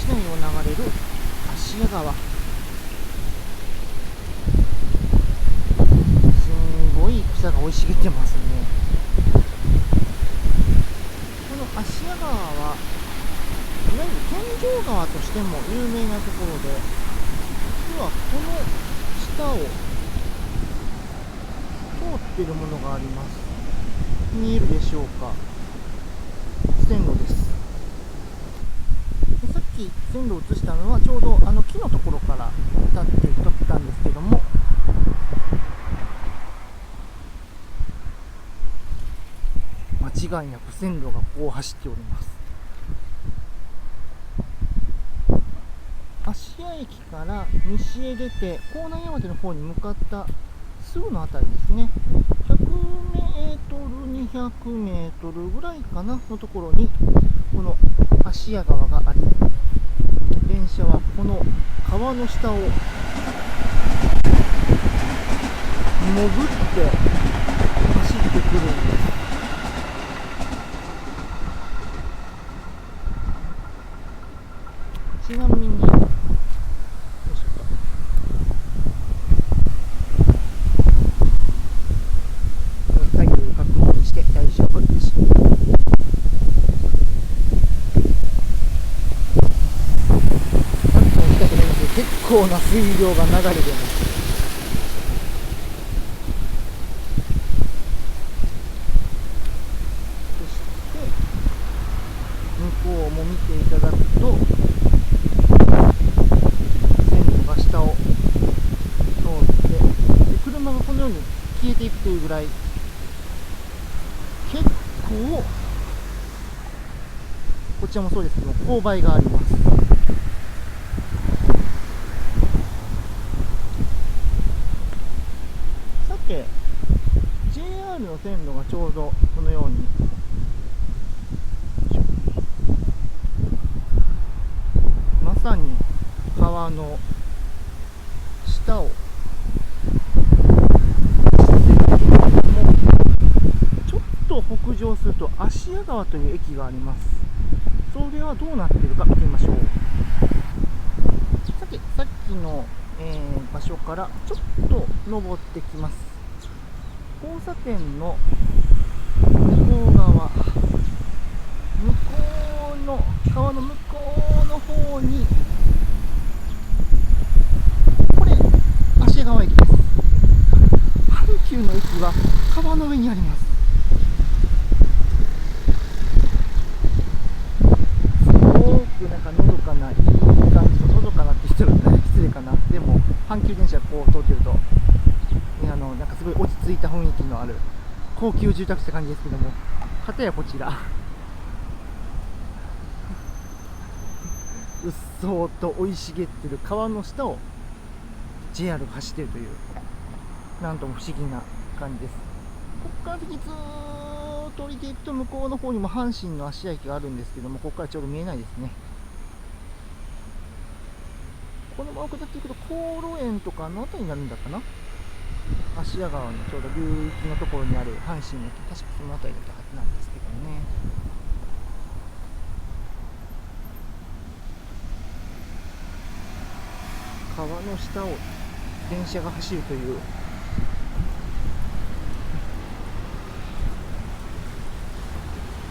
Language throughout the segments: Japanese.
市内を流れる芦屋川、すんごい草が生い茂ってますね。この芦屋川はいわゆる天井川としても有名なところで、実はこの下を通っているものがあります。見えるでしょうか。線路です。でさっき線路を映したのはちょうど木のところから立って撮ったんですけども、間違いなく線路がこう走っております。芦屋駅から西へ出て港南山手の方に向かったすぐのあたりですね、100メートル200メートルぐらいかなのところにこの芦屋川があり、電車はこの川の下を潜って走ってくるんです。ちなみに左右確認して大丈夫です。結構な水量が流れています。そして向こうも見ていただくと、線路が下を通ってで車がこのように消えていくというぐらい、結構こちらもそうですけども勾配があります。さて JR の線路がちょうどこのようにまさに川の下をちょっと北上すると芦屋川という駅があります。それはどうなっているか見てみましょう。さてさっきの、場所からちょっと登ってきます。交差点の向こう側、向こうの川の向こうの方にこれ芦屋川駅です。阪急の駅は川の上にあります。なんかのどかな、いい感じの、のどかなって言ったら失礼かな。でも阪急電車こう通ってると、ね、なんかすごい落ち着いた雰囲気のある高級住宅地って感じですけども、かたやこちらうっそうと生い茂ってる川の下を JR が走っているという、なんとも不思議な感じです。ここから先ずーっと降りていくと向こうの方にも阪神の芦屋駅があるんですけども、ここからちょうど見えないですね。このまま下っていくと航路園とかのあたりになるんだかな。芦屋川のちょうど流域のところにある阪神の駅、確かそのあたりだったはずなんですけどね。川の下を電車が走るという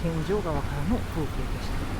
天井川からの風景でした。